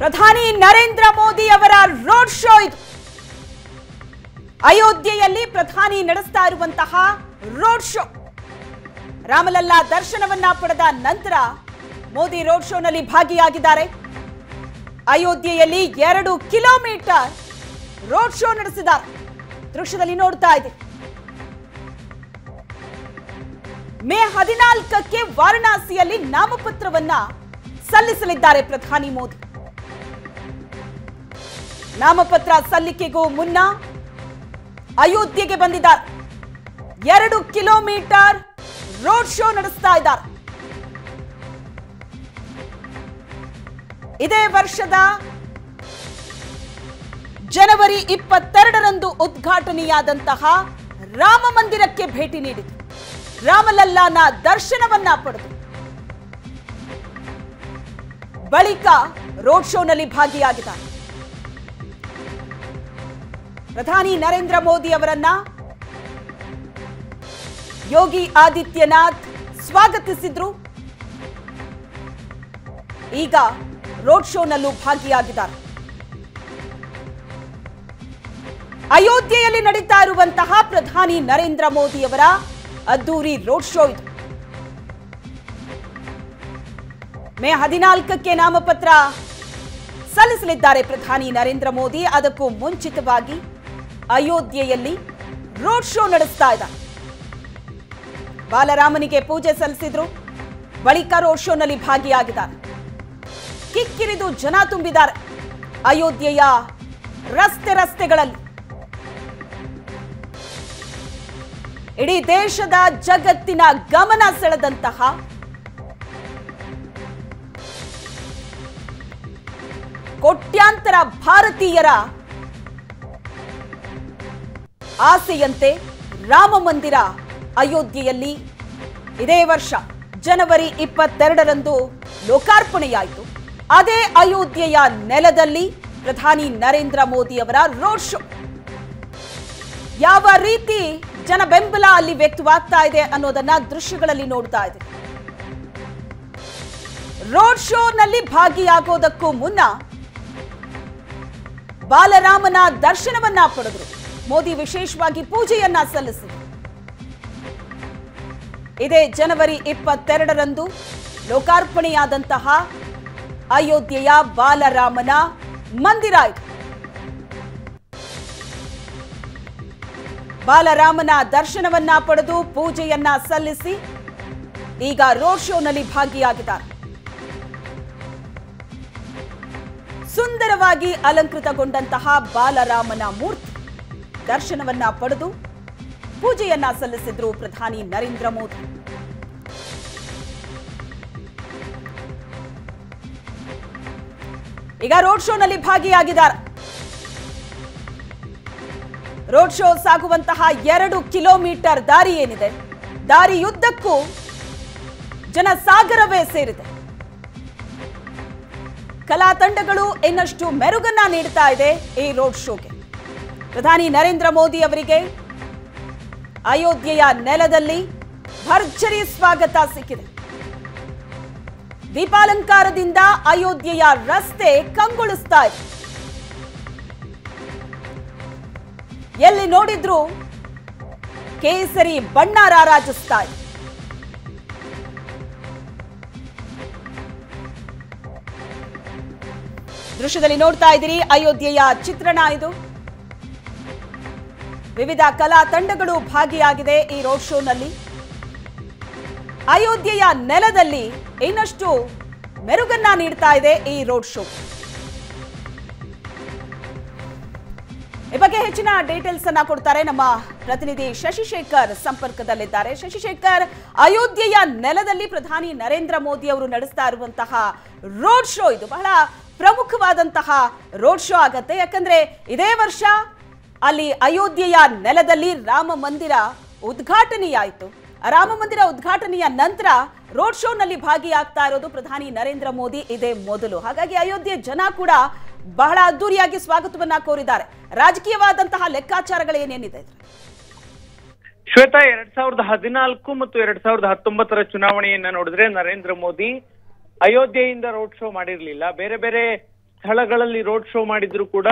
ಪ್ರಧಾನಿ ನರೇಂದ್ರ ಮೋದಿ ಅವರ road show ಇದು. ಅಯೋಧ್ಯೆಯಲ್ಲಿ ಪ್ರಧಾನಿ ನಡೆಸ್ತಾ ಇರುವಂತಹ ರೋಡ್ ಶೋ. ರಾಮಲಲ್ಲಾ ದರ್ಶನವನ್ನ ಪಡೆದ ನಂತರ ಮೋದಿ ರೋಡ್ ಶೋನಲ್ಲಿ ಭಾಗಿಯಾಗಿದ್ದಾರೆ. ಅಯೋಧ್ಯೆಯಲ್ಲಿ 2 ಕಿಲೋಮೀಟರ್ ರೋಡ್ ಶೋ ನಡೆಸಿದ್ದಾರೆ. ದೃಶ್ಯದಲ್ಲಿ ನೋಡ್ತಾ ಇದೆ. ಮೇ 14ಕ್ಕೆ ವಾರಣಾಸಿಯಲ್ಲಿ ನಾಮಪತ್ರವನ್ನ ಸಲ್ಲಿಸಲಿದ್ದಾರೆ ಪ್ರಧಾನಿ ಮೋದಿ. ನಾಮಪತ್ರ ಸಲ್ಲಿಕೆಗೂ ಮುನ್ನ ಅಯೋಧ್ಯೆಗೆ ಬಂದಿದ್ದಾರೆ. 2 ಕಿಲೋಮೀಟರ್ ರೋಡ್ ಶೋ ನಡೆಸ್ತಾ ಇದ್ದಾರೆ. ಇದೇ ವರ್ಷದ ಜನವರಿ 22ರಂದು ಉದ್ಘಾಟನೆಯಾದಂತಹ ರಾಮ ಮಂದಿರಕ್ಕೆ ಭೇಟಿ ನೀಡಿತು. ರಾಮಲಲ್ಲಾನ ದರ್ಶನವನ್ನ ಪಡೆದು ಬಳಿಕ ರೋಡ್ ಶೋನಲ್ಲಿ ಭಾಗಿಯಾಗಿದ್ದಾರೆ. ಪ್ರಧಾನಿ ನರೇಂದ್ರ ಮೋದಿ ಅವರನ್ನ ಯೋಗಿ ಆದಿತ್ಯನಾಥ್ ಸ್ವಾಗತಿಸಿದ್ರು. ಈಗ ರೋಡ್ ಶೋನಲ್ಲೂ ಭಾಗಿಯಾಗಿದ್ದಾರೆ. ಅಯೋಧ್ಯೆಯಲ್ಲಿ ನಡೀತಾ ಇರುವಂತಹ ಪ್ರಧಾನಿ ನರೇಂದ್ರ ಮೋದಿ ಅವರ ಅದ್ದೂರಿ ರೋಡ್ ಶೋ ಇದು. ಮೇ 14ಕ್ಕೆ ನಾಮಪತ್ರ ಸಲ್ಲಿಸಲಿದ್ದಾರೆ ಪ್ರಧಾನಿ ನರೇಂದ್ರ ಮೋದಿ. ಅದಕ್ಕೂ ಮುಂಚಿತವಾಗಿ ಅಯೋಧ್ಯೆಯಲ್ಲಿ ರೋಡ್ ಶೋ ನಡೆಸ್ತಾ ಇದ್ದಾರೆ. ಬಾಲರಾಮನಿಗೆ ಪೂಜೆ ಸಲ್ಲಿಸಿದ್ರು. ಬಳಿಕ ರೋಡ್ ಶೋನಲ್ಲಿ ಭಾಗಿಯಾಗಿದ್ದಾರೆ. ಕಿಕ್ಕಿರಿದು ಜನ ತುಂಬಿದ್ದಾರೆ ಅಯೋಧ್ಯೆಯ ರಸ್ತೆಗಳಲ್ಲಿ. ಇಡೀ ದೇಶದ ಜಗತ್ತಿನ ಗಮನ ಸೆಳೆದಂತಹ ಕೋಟ್ಯಾಂತರ ಭಾರತೀಯರ ಆಸೆಯಂತೆ ರಾಮ ಮಂದಿರ ಅಯೋಧ್ಯೆಯಲ್ಲಿ ಇದೇ ವರ್ಷ ಜನವರಿ 22ರಂದು ಲೋಕಾರ್ಪಣೆಯಾಯಿತು. ಅದೇ ಅಯೋಧ್ಯೆಯ ನೆಲದಲ್ಲಿ ಪ್ರಧಾನಿ ನರೇಂದ್ರ ಮೋದಿ ಅವರ ರೋಡ್ ಶೋ. ಯಾವ ರೀತಿ ಜನ ಬೆಂಬಲ ಅಲ್ಲಿ ವ್ಯಕ್ತವಾಗ್ತಾ ಇದೆ ಅನ್ನೋದನ್ನ ದೃಶ್ಯಗಳಲ್ಲಿ ನೋಡ್ತಾ ಇದೆ. ರೋಡ್ ಶೋನಲ್ಲಿ ಭಾಗಿಯಾಗೋದಕ್ಕೂ ಮುನ್ನ ಬಾಲರಾಮನ ದರ್ಶನವನ್ನ ಪಡೆದರು. ಮೋದಿ ವಿಶೇಷವಾಗಿ ಪೂಜೆಯನ್ನ ಸಲ್ಲಿಸಿದರು. ಇದೇ ಜನವರಿ 22ರಂದು ಲೋಕಾರ್ಪಣೆಯಾದಂತಹ ಅಯೋಧ್ಯೆಯ ಬಾಲರಾಮನ ಮಂದಿರ ಇದು. ಬಾಲರಾಮನ ದರ್ಶನವನ್ನ ಪಡೆದು ಪೂಜೆಯನ್ನ ಸಲ್ಲಿಸಿ ಈಗ ರೋಡ್ ಶೋನಲ್ಲಿ ಭಾಗಿಯಾಗಿದ್ದಾರೆ. ಸುಂದರವಾಗಿ ಅಲಂಕೃತಗೊಂಡಂತಹ ಬಾಲರಾಮನ ಮೂರ್ತಿ ದರ್ಶನವನ್ನ ಪಡೆದು ಪೂಜೆಯನ್ನ ಸಲ್ಲಿಸಿದ್ರು ಪ್ರಧಾನಿ ನರೇಂದ್ರ ಮೋದಿ. ಈಗ ರೋಡ್ ಶೋನಲ್ಲಿ ಭಾಗಿಯಾಗಿದ್ದಾರೆ. ರೋಡ್ ಶೋ ಸಾಗುವಂತಹ 2 ಕಿಲೋಮೀಟರ್ ದಾರಿ ಏನಿದೆ, ದಾರಿಯುದ್ದಕ್ಕೂ ಜನಸಾಗರವೇ ಸೇರಿದೆ. ಕಲಾ ತಂಡಗಳು ಇನ್ನಷ್ಟು ಮೆರುಗನ್ನ ನೀಡ್ತಾ ಇದೆ ಈ ರೋಡ್ ಶೋಗೆ. ಪ್ರಧಾನಿ ನರೇಂದ್ರ ಮೋದಿ ಅವರಿಗೆ ಅಯೋಧ್ಯೆಯ ನೆಲದಲ್ಲಿ ಭರ್ಜರಿ ಸ್ವಾಗತ ಸಿಕ್ಕಿದೆ. ದೀಪಾಲಂಕಾರದಿಂದ ಅಯೋಧ್ಯೆಯ ರಸ್ತೆ ಕಂಗೊಳಿಸ್ತಾ ಇದೆ. ಎಲ್ಲಿ ನೋಡಿದ್ರು ಕೇಸರಿ ಬಣ್ಣ ರಾರಾಜಿಸ್ತಾ ಇದೆ. ದೃಶ್ಯದಲ್ಲಿ ನೋಡ್ತಾ ಇದ್ದೀರಿ ಅಯೋಧ್ಯೆಯ ಚಿತ್ರಣ ಇದು. ವಿವಿಧ ಕಲಾ ತಂಡಗಳು ಭಾಗಿಯಾಗಿದೆ ಈ ರೋಡ್ ಶೋನಲ್ಲಿ. ಅಯೋಧ್ಯೆಯ ನೆಲದಲ್ಲಿ ಇನ್ನಷ್ಟು ಮೆರುಗನ್ನ ನೀಡ್ತಾ ಇದೆ ಈ ರೋಡ್ ಶೋ. ಈ ಬಗ್ಗೆ ಹೆಚ್ಚಿನ ಡೀಟೇಲ್ಸ್ ಅನ್ನ ಕೊಡ್ತಾರೆ ನಮ್ಮ ಪ್ರತಿನಿಧಿ ಶಶಿಶೇಖರ್ ಸಂಪರ್ಕದಲ್ಲಿದ್ದಾರೆ. ಶಶಿಶೇಖರ್, ಅಯೋಧ್ಯೆಯ ನೆಲದಲ್ಲಿ ಪ್ರಧಾನಿ ನರೇಂದ್ರ ಮೋದಿ ಅವರು ನಡೆಸ್ತಾ ಇರುವಂತಹ ರೋಡ್ ಶೋ ಇದು ಬಹಳ ಪ್ರಮುಖವಾದಂತಹ ರೋಡ್ ಶೋ ಆಗತ್ತೆ. ಯಾಕಂದ್ರೆ ಇದೇ ವರ್ಷ ಅಲ್ಲಿ ಅಯೋಧ್ಯೆಯ ನೆಲದಲ್ಲಿ ರಾಮ ಮಂದಿರ ಉದ್ಘಾಟನೆಯಾಯಿತು. ರಾಮ ಮಂದಿರ ಉದ್ಘಾಟನೆಯ ನಂತರ ರೋಡ್ ಶೋನಲ್ಲಿ ಭಾಗಿಯಾಗ್ತಾ ಇರೋದು ಪ್ರಧಾನಿ ನರೇಂದ್ರ ಮೋದಿ ಇದೇ ಮೊದಲು. ಹಾಗಾಗಿ ಅಯೋಧ್ಯೆ ಜನ ಕೂಡ ಬಹಳ ಅದ್ದೂರಿಯಾಗಿ ಸ್ವಾಗತವನ್ನ ಕೋರಿದ್ದಾರೆ. ರಾಜಕೀಯವಾದಂತಹ ಲೆಕ್ಕಾಚಾರಗಳೇನೇನಿದೆ? ಶ್ವೇತಾ, 2014 ಮತ್ತು 2019 ಚುನಾವಣೆಯನ್ನ ನೋಡಿದ್ರೆ ನರೇಂದ್ರ ಮೋದಿ ಅಯೋಧ್ಯೆಯಿಂದ ರೋಡ್ ಶೋ ಮಾಡಿರ್ಲಿಲ್ಲ. ಬೇರೆ ಬೇರೆ ಸ್ಥಳಗಳಲ್ಲಿ ರೋಡ್ ಶೋ ಮಾಡಿದ್ರು ಕೂಡ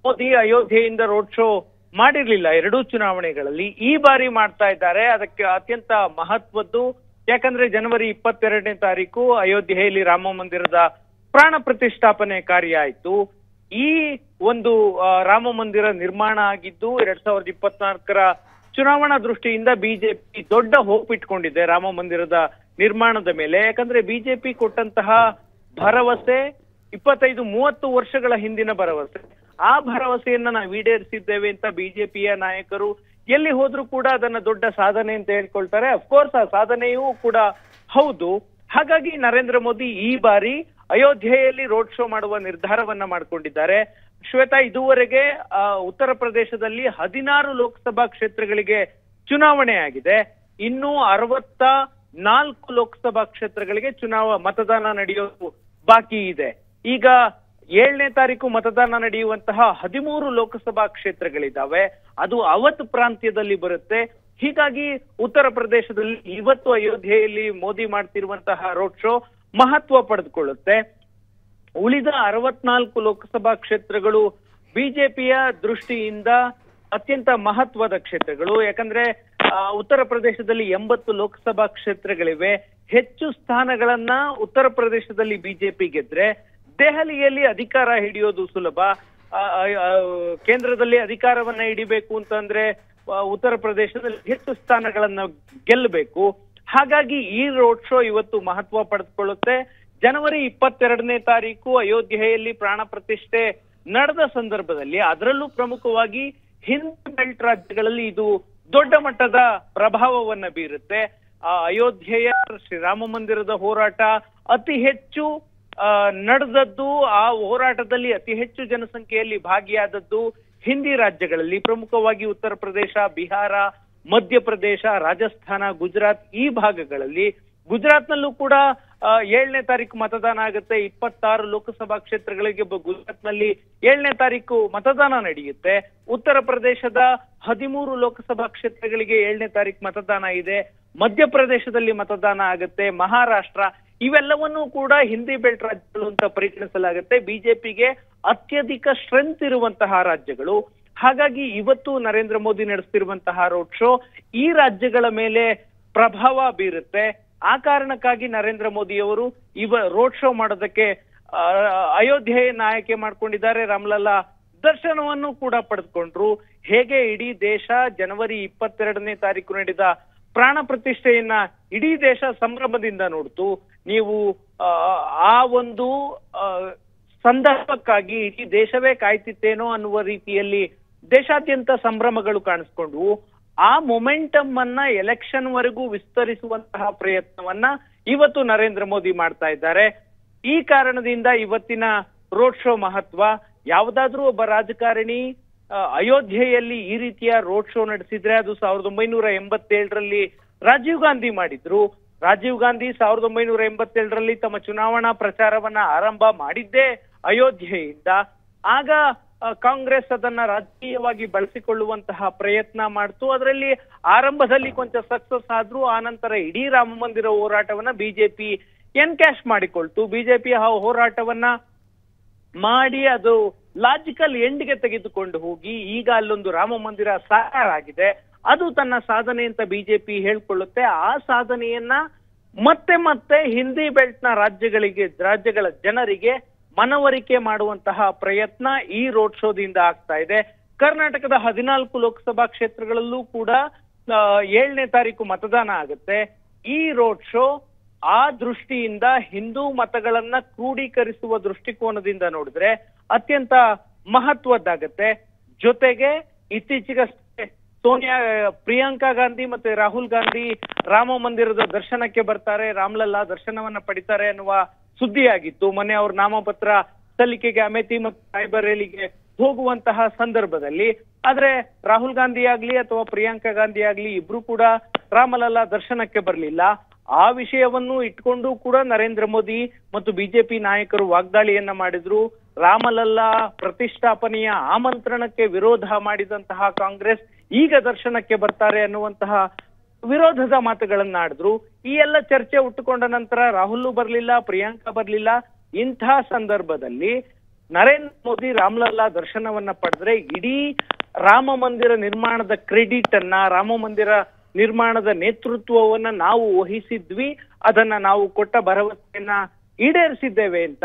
ಮೋದಿ ಅಯೋಧ್ಯೆಯಿಂದ ರೋಡ್ ಶೋ ಮಾಡಿರ್ಲಿಲ್ಲ ಎರಡೂ ಚುನಾವಣೆಗಳಲ್ಲಿ. ಈ ಬಾರಿ ಮಾಡ್ತಾ ಇದ್ದಾರೆ. ಅದಕ್ಕೆ ಅತ್ಯಂತ ಮಹತ್ವದ್ದು. ಯಾಕಂದ್ರೆ ಜನವರಿ 22ನೇ ತಾರೀಕು ಅಯೋಧ್ಯೆಯಲ್ಲಿ ರಾಮ ಮಂದಿರದ ಪ್ರಾಣ ಪ್ರತಿಷ್ಠಾಪನೆ ಕಾರ್ಯ ಆಯ್ತು. ಈ ಒಂದು ರಾಮ ಮಂದಿರ ನಿರ್ಮಾಣ ಆಗಿದ್ದು 2024ರ ಚುನಾವಣಾ ದೃಷ್ಟಿಯಿಂದ ಬಿಜೆಪಿ ದೊಡ್ಡ ಹೋಪ್ ಇಟ್ಕೊಂಡಿದೆ ರಾಮ ಮಂದಿರದ ನಿರ್ಮಾಣದ ಮೇಲೆ. ಯಾಕಂದ್ರೆ ಬಿಜೆಪಿ ಕೊಟ್ಟಂತಹ ಭರವಸೆ 25-30 ವರ್ಷಗಳ ಹಿಂದಿನ ಭರವಸೆ. ಆ ಭರವಸೆಯನ್ನ ನಾವು ಈಡೇರಿಸಿದ್ದೇವೆ ಅಂತ ಬಿಜೆಪಿಯ ನಾಯಕರು ಎಲ್ಲಿ ಹೋದ್ರೂ ಕೂಡ ಅದನ್ನ ದೊಡ್ಡ ಸಾಧನೆ ಅಂತ ಹೇಳ್ಕೊಳ್ತಾರೆ. ಅಫ್ಕೋರ್ಸ್ ಆ ಸಾಧನೆಯೂ ಕೂಡ ಹೌದು. ಹಾಗಾಗಿ ನರೇಂದ್ರ ಮೋದಿ ಈ ಬಾರಿ ಅಯೋಧ್ಯೆಯಲ್ಲಿ ರೋಡ್ ಶೋ ಮಾಡುವ ನಿರ್ಧಾರವನ್ನ ಮಾಡ್ಕೊಂಡಿದ್ದಾರೆ. ಶ್ವೇತಾ, ಇದುವರೆಗೆ ಉತ್ತರ ಪ್ರದೇಶದಲ್ಲಿ 16 ಲೋಕಸಭಾ ಕ್ಷೇತ್ರಗಳಿಗೆ ಚುನಾವಣೆ ಆಗಿದೆ. ಇನ್ನು 64 ಲೋಕಸಭಾ ಕ್ಷೇತ್ರಗಳಿಗೆ ಮತದಾನ ನಡೆಯೋದು ಬಾಕಿ ಇದೆ. ಈಗ 7ನೇ ತಾರೀಕು ಮತದಾನ ನಡೆಯುವಂತಹ 13 ಲೋಕಸಭಾ ಕ್ಷೇತ್ರಗಳಿದ್ದಾವೆ. ಅದು ಅವಧ್ ಪ್ರಾಂತ್ಯದಲ್ಲಿ ಬರುತ್ತೆ. ಹೀಗಾಗಿ ಉತ್ತರ ಪ್ರದೇಶದಲ್ಲಿ ಇವತ್ತು ಅಯೋಧ್ಯೆಯಲ್ಲಿ ಮೋದಿ ಮಾಡ್ತಿರುವಂತಹ ರೋಡ್ ಶೋ ಮಹತ್ವ ಪಡೆದುಕೊಳ್ಳುತ್ತೆ. ಉಳಿದ 64 ಲೋಕಸಭಾ ಕ್ಷೇತ್ರಗಳು ಬಿಜೆಪಿಯ ದೃಷ್ಟಿಯಿಂದ ಅತ್ಯಂತ ಮಹತ್ವದ ಕ್ಷೇತ್ರಗಳು. ಯಾಕಂದ್ರೆ ಉತ್ತರ ಪ್ರದೇಶದಲ್ಲಿ 80 ಲೋಕಸಭಾ ಕ್ಷೇತ್ರಗಳಿವೆ. ಹೆಚ್ಚು ಸ್ಥಾನಗಳನ್ನ ಉತ್ತರ ಪ್ರದೇಶದಲ್ಲಿ ಬಿಜೆಪಿ ಗೆದ್ರೆ ದೆಹಲಿಯಲ್ಲಿ ಅಧಿಕಾರ ಹಿಡಿಯೋದು ಸುಲಭ. ಕೇಂದ್ರದಲ್ಲಿ ಅಧಿಕಾರವನ್ನ ಹಿಡಿಬೇಕು ಅಂತಂದ್ರೆ ಉತ್ತರ ಪ್ರದೇಶದಲ್ಲಿ ಹೆಚ್ಚು ಸ್ಥಾನಗಳನ್ನ ಗೆಲ್ಲಬೇಕು. ಹಾಗಾಗಿ ಈ ರೋಡ್ ಶೋ ಇವತ್ತು ಮಹತ್ವ ಪಡೆದುಕೊಳ್ಳುತ್ತೆ. ಜನವರಿ 22ನೇ ತಾರೀಕು ಅಯೋಧ್ಯೆಯಲ್ಲಿ ಪ್ರಾಣ ಪ್ರತಿಷ್ಠೆ ನಡೆದ ಸಂದರ್ಭದಲ್ಲಿ ಅದರಲ್ಲೂ ಪ್ರಮುಖವಾಗಿ ಹಿಂದ್ ಬೆಲ್ಟ್ ರಾಜ್ಯಗಳಲ್ಲಿ ಇದು ದೊಡ್ಡ ಮಟ್ಟದ ಪ್ರಭಾವವನ್ನ ಬೀರುತ್ತೆ. ಅಯೋಧ್ಯೆಯ ಶ್ರೀರಾಮ ಮಂದಿರದ ಹೋರಾಟ ಅತಿ ಹೆಚ್ಚು ನಡೆದದ್ದು, ಆ ಹೋರಾಟದಲ್ಲಿ ಅತಿ ಹೆಚ್ಚು ಜನಸಂಖ್ಯೆಯಲ್ಲಿ ಭಾಗಿಯಾದದ್ದು ಹಿಂದಿ ರಾಜ್ಯಗಳಲ್ಲಿ, ಪ್ರಮುಖವಾಗಿ ಉತ್ತರ ಪ್ರದೇಶ, ಬಿಹಾರ, ಮಧ್ಯಪ್ರದೇಶ, ರಾಜಸ್ಥಾನ, ಗುಜರಾತ್ ಈ ಭಾಗಗಳಲ್ಲಿ. ಗುಜರಾತ್ನಲ್ಲೂ ಕೂಡ 7ನೇ ತಾರೀಕು ಮತದಾನ ಆಗುತ್ತೆ. 26 ಲೋಕಸಭಾ ಕ್ಷೇತ್ರಗಳಿಗೆ ಗುಜರಾತ್ನಲ್ಲಿ 7ನೇ ತಾರೀಕು ಮತದಾನ ನಡೆಯುತ್ತೆ. ಉತ್ತರ ಪ್ರದೇಶದ 13 ಲೋಕಸಭಾ ಕ್ಷೇತ್ರಗಳಿಗೆ 7ನೇ ತಾರೀಕು ಮತದಾನ ಇದೆ. ಮಧ್ಯಪ್ರದೇಶದಲ್ಲಿ ಮತದಾನ ಆಗುತ್ತೆ. ಮಹಾರಾಷ್ಟ್ರ ಇವೆಲ್ಲವನ್ನೂ ಕೂಡ ಹಿಂದಿ ಬೆಲ್ಟ್ ರಾಜ್ಯಗಳು ಅಂತ ಪರಿಗಣಿಸಲಾಗುತ್ತೆ. ಬಿಜೆಪಿಗೆ ಅತ್ಯಧಿಕ ಸ್ಟ್ರೆಂತ್ ಇರುವಂತಹ ರಾಜ್ಯಗಳು. ಹಾಗಾಗಿ ಇವತ್ತು ನರೇಂದ್ರ ಮೋದಿ ನಡೆಸ್ತಿರುವಂತಹ ರೋಡ್ ಶೋ ಈ ರಾಜ್ಯಗಳ ಮೇಲೆ ಪ್ರಭಾವ ಬೀರುತ್ತೆ. ಆ ಕಾರಣಕ್ಕಾಗಿ ನರೇಂದ್ರ ಮೋದಿ ಅವರು ರೋಡ್ ಶೋ ಮಾಡೋದಕ್ಕೆ ಅಯೋಧ್ಯೆಯನ್ನ ಆಯ್ಕೆ ಮಾಡ್ಕೊಂಡಿದ್ದಾರೆ. ರಾಮಲಲ್ಲಾ ದರ್ಶನವನ್ನು ಕೂಡ ಪಡೆದುಕೊಂಡ್ರು. ಹೇಗೆ ಇಡೀ ದೇಶ ಜನವರಿ 22ನೇ ತಾರೀಕು ನಡೆದ ಪ್ರಾಣ ಪ್ರತಿಷ್ಠೆಯನ್ನ ಇಡೀ ದೇಶ ಸಂಭ್ರಮದಿಂದ ನೋಡ್ತು. ನೀವು ಆ ಒಂದು ಸಂದರ್ಭಕ್ಕಾಗಿ ಇಡೀ ದೇಶವೇ ಕಾಯ್ತಿತ್ತೇನೋ ಅನ್ನುವ ರೀತಿಯಲ್ಲಿ ದೇಶಾದ್ಯಂತ ಸಂಭ್ರಮಗಳು ಕಾಣಿಸ್ಕೊಂಡ್ವು. ಆ ಮೊಮೆಂಟಮ್ ಅನ್ನ ಎಲೆಕ್ಷನ್ ವರೆಗೂ ವಿಸ್ತರಿಸುವಂತಹ ಪ್ರಯತ್ನವನ್ನ ಇವತ್ತು ನರೇಂದ್ರ ಮೋದಿ ಮಾಡ್ತಾ ಇದ್ದಾರೆ. ಈ ಕಾರಣದಿಂದ ಇವತ್ತಿನ ರೋಡ್ ಶೋ ಮಹತ್ವ. ಯಾವುದಾದ್ರೂ ಒಬ್ಬ ರಾಜಕಾರಣಿ ಅಯೋಧ್ಯೆಯಲ್ಲಿ ಈ ರೀತಿಯ ರೋಡ್ ಶೋ ನಡೆಸಿದ್ರೆ ಅದು 1987ರಲ್ಲಿ ರಾಜೀವ್ ಗಾಂಧಿ ಮಾಡಿದ್ರು. ರಾಜೀವ್ ಗಾಂಧಿ 1987ರಲ್ಲಿ ತಮ್ಮ ಚುನಾವಣಾ ಪ್ರಚಾರವನ್ನ ಆರಂಭ ಮಾಡಿದ್ದೇ ಅಯೋಧ್ಯೆಯಿಂದ. ಆಗ ಕಾಂಗ್ರೆಸ್ ಅದನ್ನ ರಾಜಕೀಯವಾಗಿ ಬಳಸಿಕೊಳ್ಳುವಂತಹ ಪ್ರಯತ್ನ ಮಾಡ್ತು. ಅದರಲ್ಲಿ ಆರಂಭದಲ್ಲಿ ಕೊಂಚ ಸಕ್ಸಸ್ ಆದ್ರೂ ಆನಂತರ ಇಡೀ ರಾಮ ಮಂದಿರ ಹೋರಾಟವನ್ನ ಬಿಜೆಪಿ ಎನ್ಕ್ಯಾಶ್ ಮಾಡಿಕೊಳ್ತು. ಬಿಜೆಪಿ ಆ ಹೋರಾಟವನ್ನ ಮಾಡಿ ಅದು ಲಾಜಿಕಲ್ ಎಂಡ್ಗೆ ತೆಗೆದುಕೊಂಡು ಹೋಗಿ ಈಗ ಅಲ್ಲೊಂದು ರಾಮ ಮಂದಿರ ಸಾಕಾರ ಆಗಿದೆ. ಅದು ತನ್ನ ಸಾಧನೆ ಅಂತ ಬಿಜೆಪಿ ಹೇಳ್ಕೊಳ್ಳುತ್ತೆ. ಆ ಸಾಧನೆಯನ್ನ ಮತ್ತೆ ಮತ್ತೆ ಹಿಂದಿ ಬೆಲ್ಟ್ ನ ರಾಜ್ಯಗಳ ಜನರಿಗೆ ಮನವರಿಕೆ ಮಾಡುವಂತಹ ಪ್ರಯತ್ನ ಈ ರೋಡ್ ಶೋದಿಂದ ಆಗ್ತಾ ಇದೆ. ಕರ್ನಾಟಕದ 14 ಲೋಕಸಭಾ ಕ್ಷೇತ್ರಗಳಲ್ಲೂ ಕೂಡ 7ನೇ ತಾರೀಕು ಮತದಾನ ಆಗುತ್ತೆ. ಈ ರೋಡ್ ಶೋ ಆ ದೃಷ್ಟಿಯಿಂದ ಹಿಂದೂ ಮತಗಳನ್ನ ಕ್ರೋಢೀಕರಿಸುವ ದೃಷ್ಟಿಕೋನದಿಂದ ನೋಡಿದ್ರೆ ಅತ್ಯಂತ ಮಹತ್ವದ್ದಾಗತ್ತೆ. ಜೊತೆಗೆ ಇತ್ತೀಚೆಗಷ್ಟೇ ಪ್ರಿಯಾಂಕಾ ಗಾಂಧಿ ಮತ್ತೆ ರಾಹುಲ್ ಗಾಂಧಿ ರಾಮ ಮಂದಿರದ ದರ್ಶನಕ್ಕೆ ಬರ್ತಾರೆ, ರಾಮ್ಲಲ್ಲಾ ದರ್ಶನವನ್ನ ಪಡಿತಾರೆ ಅನ್ನುವ ಸುದ್ದಿಯಾಗಿತ್ತು. ಮೊನ್ನೆ ಅವ್ರ ನಾಮಪತ್ರ ಸಲ್ಲಿಕೆಗೆ ಅಮೇಥಿ ಮತ್ತು ರಾಯ್ಬರೇಲಿಗೆ ಹೋಗುವಂತಹ ಸಂದರ್ಭದಲ್ಲಿ. ಆದ್ರೆ ರಾಹುಲ್ ಗಾಂಧಿ ಆಗ್ಲಿ ಅಥವಾ ಪ್ರಿಯಾಂಕಾ ಗಾಂಧಿ ಆಗ್ಲಿ ಇಬ್ರು ಕೂಡ ರಾಮಲಲ್ಲಾ ದರ್ಶನಕ್ಕೆ ಬರಲಿಲ್ಲ. ಆ ವಿಷಯವನ್ನು ಇಟ್ಕೊಂಡು ಕೂಡ ನರೇಂದ್ರ ಮೋದಿ ಮತ್ತು ಬಿಜೆಪಿ ನಾಯಕರು ವಾಗ್ದಾಳಿಯನ್ನ ಮಾಡಿದ್ರು. ರಾಮಲಲ್ಲಾ ಪ್ರತಿಷ್ಠಾಪನೆಯ ಆಮಂತ್ರಣಕ್ಕೆ ವಿರೋಧ ಮಾಡಿದಂತಹ ಕಾಂಗ್ರೆಸ್ ಈಗ ದರ್ಶನಕ್ಕೆ ಬರ್ತಾರೆ ಅನ್ನುವಂತಹ ವಿರೋಧದ ಮಾತುಗಳನ್ನ ಆಡಿದ್ರು. ಈ ಎಲ್ಲ ಚರ್ಚೆ ಹುಟ್ಟುಕೊಂಡ ನಂತರ ರಾಹುಲ್ ಬರ್ಲಿಲ್ಲ, ಪ್ರಿಯಾಂಕಾ ಬರ್ಲಿಲ್ಲ. ಇಂಥ ಸಂದರ್ಭದಲ್ಲಿ ನರೇಂದ್ರ ಮೋದಿ ರಾಮಲಲ್ಲಾ ದರ್ಶನವನ್ನ ಪಡೆದ್ರೆ ಇಡೀ ರಾಮ ಮಂದಿರ ನಿರ್ಮಾಣದ ಕ್ರೆಡಿಟ್ ಅನ್ನ, ರಾಮ ಮಂದಿರ ನಿರ್ಮಾಣದ ನೇತೃತ್ವವನ್ನ ನಾವು ವಹಿಸಿದ್ವಿ, ಅದನ್ನ ನಾವು ಕೊಟ್ಟ ಭರವಸೆಯನ್ನ ಈಡೇರಿಸಿದ್ದೇವೆ ಅಂತ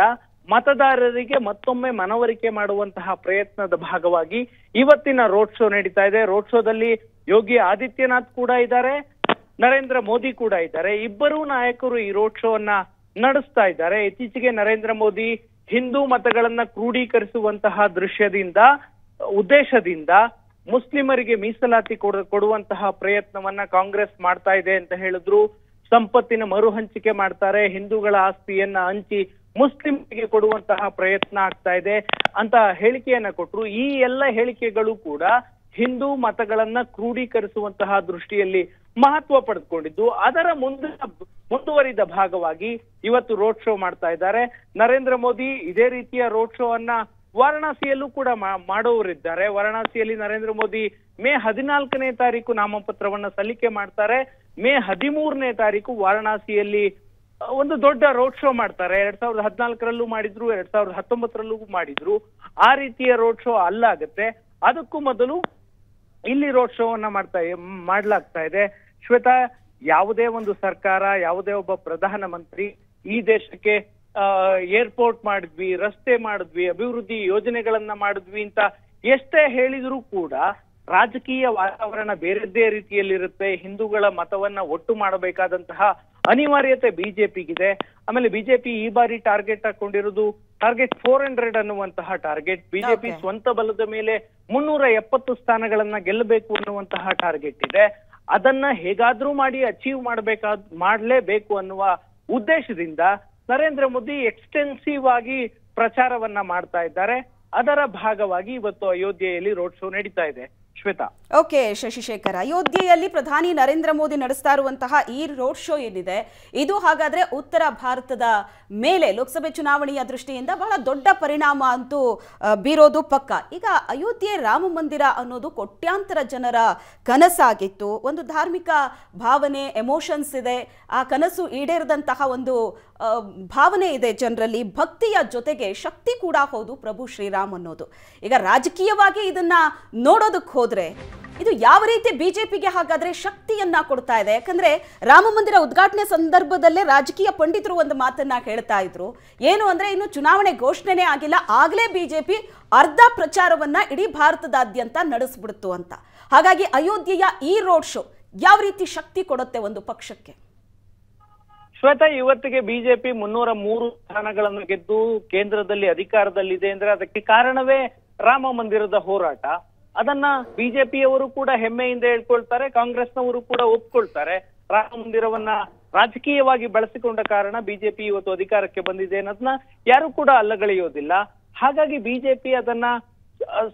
ಮತದಾರರಿಗೆ ಮತ್ತೊಮ್ಮೆ ಮನವರಿಕೆ ಮಾಡುವಂತಹ ಪ್ರಯತ್ನದ ಭಾಗವಾಗಿ ಇವತ್ತಿನ ರೋಡ್ ಶೋ ನಡೀತಾ ಇದೆ. ರೋಡ್ ಶೋದಲ್ಲಿ ಯೋಗಿ ಆದಿತ್ಯನಾಥ್ ಕೂಡ ಇದ್ದಾರೆ, ನರೇಂದ್ರ ಮೋದಿ ಕೂಡ ಇದ್ದಾರೆ. ಇಬ್ಬರೂ ನಾಯಕರು ಈ ರೋಡ್ ಶೋ ಅನ್ನ ನಡೆಸ್ತಾ ಇದ್ದಾರೆ. ಇತ್ತೀಚೆಗೆ ನರೇಂದ್ರ ಮೋದಿ ಹಿಂದೂ ಮತಗಳನ್ನ ಕ್ರೋಢೀಕರಿಸುವಂತಹ ಉದ್ದೇಶದಿಂದ ಮುಸ್ಲಿಮರಿಗೆ ಮೀಸಲಾತಿ ಕೊಡುವಂತಹ ಪ್ರಯತ್ನವನ್ನ ಕಾಂಗ್ರೆಸ್ ಮಾಡ್ತಾ ಇದೆ ಅಂತ ಹೇಳಿದ್ರು. ಸಂಪತ್ತಿನ ಮರು ಹಂಚಿಕೆ ಮಾಡ್ತಾರೆ, ಹಿಂದೂಗಳ ಆಸ್ತಿಯನ್ನ ಹಂಚಿ ಮುಸ್ಲಿಮರಿಗೆ ಕೊಡುವಂತಹ ಪ್ರಯತ್ನ ಆಗ್ತಾ ಇದೆ ಅಂತ ಹೇಳಿಕೆಯನ್ನ ಕೊಟ್ರು. ಈ ಎಲ್ಲ ಹೇಳಿಕೆಗಳು ಕೂಡ ಹಿಂದೂ ಮತಗಳನ್ನ ಕ್ರೋಢೀಕರಿಸುವಂತಹ ದೃಷ್ಟಿಯಲ್ಲಿ ಮಹತ್ವ ಪಡೆದುಕೊಂಡಿದ್ದು, ಅದರ ಮುಂದುವರಿದ ಭಾಗವಾಗಿ ಇವತ್ತು ರೋಡ್ ಶೋ ಮಾಡ್ತಾ ಇದ್ದಾರೆ. ನರೇಂದ್ರ ಮೋದಿ ಇದೇ ರೀತಿಯ ರೋಡ್ ಶೋ ಅನ್ನ ವಾರಣಾಸಿಯಲ್ಲೂ ಕೂಡ ಮಾಡೋರಿದ್ದಾರೆ. ವಾರಣಾಸಿಯಲ್ಲಿ ನರೇಂದ್ರ ಮೋದಿ ಮೇ 14ನೇ ತಾರೀಕು ನಾಮಪತ್ರವನ್ನ ಸಲ್ಲಿಕೆ ಮಾಡ್ತಾರೆ. ಮೇ 13ನೇ ತಾರೀಕು ವಾರಣಾಸಿಯಲ್ಲಿ ಒಂದು ದೊಡ್ಡ ರೋಡ್ ಶೋ ಮಾಡ್ತಾರೆ. 2014ರಲ್ಲೂ ಮಾಡಿದ್ರು, 2019ರಲ್ಲೂ ಮಾಡಿದ್ರು. ಆ ರೀತಿಯ ರೋಡ್ ಶೋ ಅಲ್ಲಾಗತ್ತೆ. ಅದಕ್ಕೂ ಮೊದಲು ಇಲ್ಲಿ ರೋಡ್ ಶೋ ಅನ್ನ ಮಾಡ್ಲಾಗ್ತಾ ಇದೆ. ಶ್ವೇತಾ, ಯಾವುದೇ ಒಂದು ಸರ್ಕಾರ, ಯಾವುದೇ ಒಬ್ಬ ಪ್ರಧಾನ ಮಂತ್ರಿ ಈ ದೇಶಕ್ಕೆ ಏರ್ಪೋರ್ಟ್ ಮಾಡಿದ್ವಿ, ರಸ್ತೆ ಮಾಡಿದ್ವಿ, ಅಭಿವೃದ್ಧಿ ಯೋಜನೆಗಳನ್ನ ಮಾಡಿದ್ವಿ ಅಂತ ಎಷ್ಟೇ ಹೇಳಿದ್ರು ಕೂಡ ರಾಜಕೀಯ ವಾತಾವರಣ ಬೇರೆದ್ದೇ ರೀತಿಯಲ್ಲಿರುತ್ತೆ. ಹಿಂದೂಗಳ ಮತವನ್ನ ಒಟ್ಟು ಮಾಡಬೇಕಾದಂತಹ ಅನಿವಾರ್ಯತೆ ಬಿಜೆಪಿಗಿದೆ. ಆಮೇಲೆ ಬಿಜೆಪಿ ಈ ಬಾರಿ ಟಾರ್ಗೆಟ್ ಹಾಕೊಂಡಿರೋದು ಟಾರ್ಗೆಟ್ 400 ಅನ್ನುವಂತಹ ಟಾರ್ಗೆಟ್. ಬಿಜೆಪಿ ಸ್ವಂತ ಬಲದ ಮೇಲೆ 370 ಸ್ಥಾನಗಳನ್ನ ಗೆಲ್ಲಬೇಕು ಅನ್ನುವಂತಹ ಟಾರ್ಗೆಟ್ ಇದೆ. ಅದನ್ನ ಹೇಗಾದ್ರೂ ಮಾಡಿ ಅಚೀವ್ ಮಾಡಲೇಬೇಕು ಅನ್ನುವ ಉದ್ದೇಶದಿಂದ ನರೇಂದ್ರ ಮೋದಿ ಎಕ್ಸ್ಟೆನ್ಸಿವ್ ಆಗಿ ಪ್ರಚಾರವನ್ನ ಮಾಡ್ತಾ ಇದ್ದಾರೆ. ಅದರ ಭಾಗವಾಗಿ ಇವತ್ತು ಅಯೋಧ್ಯೆಯಲ್ಲಿ ರೋಡ್ ಶೋ ನಡೀತಾ ಇದೆ. ಶ್ವೇತಾ. ಓಕೆ ಶಶಿಶೇಖರ್, ಅಯೋಧ್ಯೆಯಲ್ಲಿ ಪ್ರಧಾನಿ ನರೇಂದ್ರ ಮೋದಿ ನಡೆಸ್ತಾ ಇರುವಂತಹ ಈ ರೋಡ್ ಶೋ ಏನಿದೆ, ಇದು ಹಾಗಾದ್ರೆ ಉತ್ತರ ಭಾರತದ ಮೇಲೆ ಲೋಕಸಭೆ ಚುನಾವಣೆಯ ದೃಷ್ಟಿಯಿಂದ ಬಹಳ ದೊಡ್ಡ ಪರಿಣಾಮ ಅಂತೂ ಬೀರೋದು ಪಕ್ಕ. ಈಗ ಅಯೋಧ್ಯೆ ರಾಮ ಮಂದಿರ ಅನ್ನೋದು ಕೋಟ್ಯಾಂತರ ಜನರ ಕನಸಾಗಿತ್ತು. ಒಂದು ಧಾರ್ಮಿಕ ಭಾವನೆ, ಎಮೋಷನ್ಸ್ ಇದೆ. ಆ ಕನಸು ಈಡೇರದಂತಹ ಒಂದು ಭಾವನೆ ಇದೆ ಜನರಲ್ಲಿ. ಭಕ್ತಿಯ ಜೊತೆಗೆ ಶಕ್ತಿ ಕೂಡ ಹೌದು ಪ್ರಭು ಶ್ರೀರಾಮ್ ಅನ್ನೋದು. ಈಗ ರಾಜಕೀಯವಾಗಿ ಇದನ್ನ ನೋಡೋದಕ್ಕೆ ಹೋದ್ರೆ ಇದು ಯಾವ ರೀತಿ ಬಿಜೆಪಿಗೆ ಹಾಗಾದ್ರೆ ಶಕ್ತಿಯನ್ನ ಕೊಡ್ತಾ ಇದೆ? ಯಾಕಂದ್ರೆ ರಾಮ ಮಂದಿರ ಉದ್ಘಾಟನೆ ಸಂದರ್ಭದಲ್ಲೇ ರಾಜಕೀಯ ಪಂಡಿತರು ಒಂದು ಮಾತನ್ನ ಹೇಳ್ತಾ ಇದ್ರು, ಏನು ಅಂದ್ರೆ ಇನ್ನು ಚುನಾವಣೆ ಘೋಷಣೆನೇ ಆಗಿಲ್ಲ, ಆಗ್ಲೇ ಬಿಜೆಪಿ ಅರ್ಧ ಪ್ರಚಾರವನ್ನ ಇಡೀ ಭಾರತದಾದ್ಯಂತ ನಡೆಸ್ಬಿಡ್ತು ಅಂತ. ಹಾಗಾಗಿ ಅಯೋಧ್ಯೆಯ ಈ ರೋಡ್ ಶೋ ಯಾವ ರೀತಿ ಶಕ್ತಿ ಕೊಡುತ್ತೆ ಒಂದು ಪಕ್ಷಕ್ಕೆ? ಶ್ವೇತಾ, ಇವತ್ತಿಗೆ ಬಿಜೆಪಿ 303 ಸ್ಥಾನಗಳನ್ನು ಗೆದ್ದು ಕೇಂದ್ರದಲ್ಲಿ ಅಧಿಕಾರದಲ್ಲಿದೆ ಅಂದ್ರೆ ಅದಕ್ಕೆ ಕಾರಣವೇ ರಾಮ ಮಂದಿರದ ಹೋರಾಟ. ಅದನ್ನ ಬಿಜೆಪಿಯವರು ಕೂಡ ಹೆಮ್ಮೆಯಿಂದ ಹೇಳ್ಕೊಳ್ತಾರೆ, ಕಾಂಗ್ರೆಸ್ನವರು ಕೂಡ ಒಪ್ಕೊಳ್ತಾರೆ. ರಾಮ ಮಂದಿರವನ್ನ ರಾಜಕೀಯವಾಗಿ ಬಳಸಿಕೊಂಡ ಕಾರಣ ಬಿಜೆಪಿ ಇವತ್ತು ಅಧಿಕಾರಕ್ಕೆ ಬಂದಿದೆ ಅನ್ನೋದನ್ನ ಯಾರು ಕೂಡ ಅಲ್ಲಗಳೆಯೋದಿಲ್ಲ. ಹಾಗಾಗಿ ಬಿಜೆಪಿ ಅದನ್ನ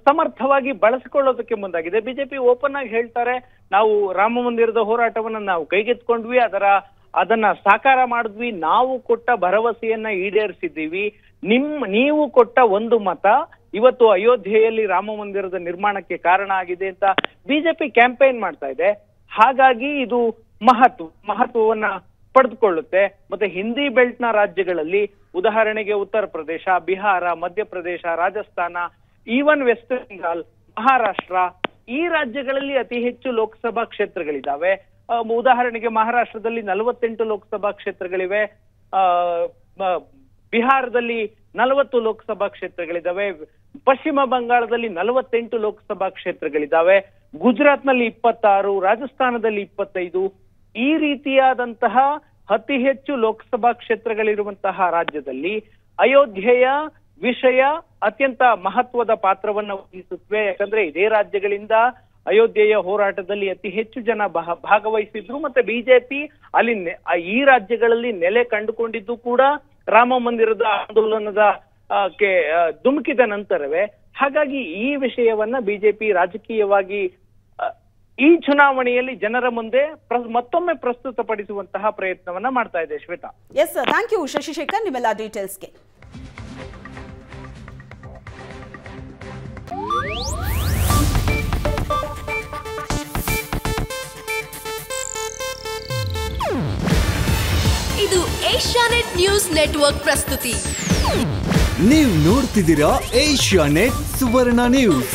ಸಮರ್ಥವಾಗಿ ಬಳಸಿಕೊಳ್ಳೋದಕ್ಕೆ ಮುಂದಾಗಿದೆ. ಬಿಜೆಪಿ ಓಪನ್ ಆಗಿ ಹೇಳ್ತಾರೆ, ನಾವು ರಾಮ ಮಂದಿರದ ಹೋರಾಟವನ್ನ ನಾವು ಕೈಗೆತ್ಕೊಂಡ್ವಿ, ಅದನ್ನ ಸಾಕಾರ ಮಾಡಿದ್ವಿ, ನಾವು ಕೊಟ್ಟ ಭರವಸೆಯನ್ನ ಈಡೇರಿಸಿದ್ದೀವಿ. ನೀವು ಕೊಟ್ಟ ಒಂದು ಮತ ಇವತ್ತು ಅಯೋಧ್ಯೆಯಲ್ಲಿ ರಾಮ ಮಂದಿರದ ನಿರ್ಮಾಣಕ್ಕೆ ಕಾರಣ ಆಗಿದೆ ಅಂತ ಬಿಜೆಪಿ ಕ್ಯಾಂಪೇನ್ ಮಾಡ್ತಾ ಇದೆ. ಹಾಗಾಗಿ ಇದು ಮಹತ್ವವನ್ನ ಪಡೆದುಕೊಳ್ಳುತ್ತೆ. ಮತ್ತೆ ಹಿಂದಿ ಬೆಲ್ಟ್ ನ ರಾಜ್ಯಗಳಲ್ಲಿ ಉದಾಹರಣೆಗೆ ಉತ್ತರ ಪ್ರದೇಶ, ಬಿಹಾರ, ಮಧ್ಯಪ್ರದೇಶ, ರಾಜಸ್ಥಾನ, ಈವನ್ ವೆಸ್ಟ್ ಬೆಂಗಾಲ್, ಮಹಾರಾಷ್ಟ್ರ, ಈ ರಾಜ್ಯಗಳಲ್ಲಿ ಅತಿ ಹೆಚ್ಚು ಲೋಕಸಭಾ ಕ್ಷೇತ್ರಗಳಿದ್ದಾವೆ. ಉದಾಹರಣೆಗೆ ಮಹಾರಾಷ್ಟ್ರದಲ್ಲಿ 48 ಲೋಕಸಭಾ ಕ್ಷೇತ್ರಗಳಿವೆ, ಬಿಹಾರದಲ್ಲಿ 40 ಲೋಕಸಭಾ ಕ್ಷೇತ್ರಗಳಿದ್ದಾವೆ, ಪಶ್ಚಿಮ ಬಂಗಾಳದಲ್ಲಿ 48 ಲೋಕಸಭಾ ಕ್ಷೇತ್ರಗಳಿದ್ದಾವೆ, ಗುಜರಾತ್ನಲ್ಲಿ 26, ರಾಜಸ್ಥಾನದಲ್ಲಿ 25. ಈ ರೀತಿಯಾದಂತಹ ಅತಿ ಹೆಚ್ಚು ಲೋಕಸಭಾ ಕ್ಷೇತ್ರಗಳಿರುವಂತಹ ರಾಜ್ಯದಲ್ಲಿ ಅಯೋಧ್ಯೆಯ ವಿಷಯ ಅತ್ಯಂತ ಮಹತ್ವದ ಪಾತ್ರವನ್ನು ವಹಿಸುತ್ತವೆ. ಯಾಕಂದ್ರೆ ಇದೇ ರಾಜ್ಯಗಳಿಂದ ಅಯೋಧ್ಯೆಯ ಹೋರಾಟದಲ್ಲಿ ಅತಿ ಹೆಚ್ಚು ಜನ ಭಾಗವಹಿಸಿದ್ರು. ಮತ್ತೆ ಬಿಜೆಪಿ ಅಲ್ಲಿ ಈ ರಾಜ್ಯಗಳಲ್ಲಿ ನೆಲೆ ಕಂಡುಕೊಂಡಿದ್ದು ಕೂಡ ರಾಮ ಮಂದಿರದ ಆಂದೋಲನದ ಧುಮುಕಿದ ನಂತರವೇ. ಹಾಗಾಗಿ ಈ ವಿಷಯವನ್ನ ಬಿಜೆಪಿ ರಾಜಕೀಯವಾಗಿ ಈ ಚುನಾವಣೆಯಲ್ಲಿ ಜನರ ಮುಂದೆ ಮತ್ತೊಮ್ಮೆ ಪ್ರಸ್ತುತಪಡಿಸುವಂತಹ ಪ್ರಯತ್ನವನ್ನ ಮಾಡ್ತಾ ಇದೆ. Shweta. Yes, thank you Shashishekhar ನಿಮ್ಮೆಲ್ಲ ಡೀಟೇಲ್ಸ್ಗೆ. ಇದು ಏಷ್ಯಾನೆಟ್ ನ್ಯೂಸ್ ನೆಟ್ವರ್ಕ್ ಪ್ರಸ್ತುತಿ. ನೀವು ನೋಡ್ತಿದ್ದೀರಾ ಏಷ್ಯಾನೆಟ್ ಸುವರ್ಣ ನ್ಯೂಸ್.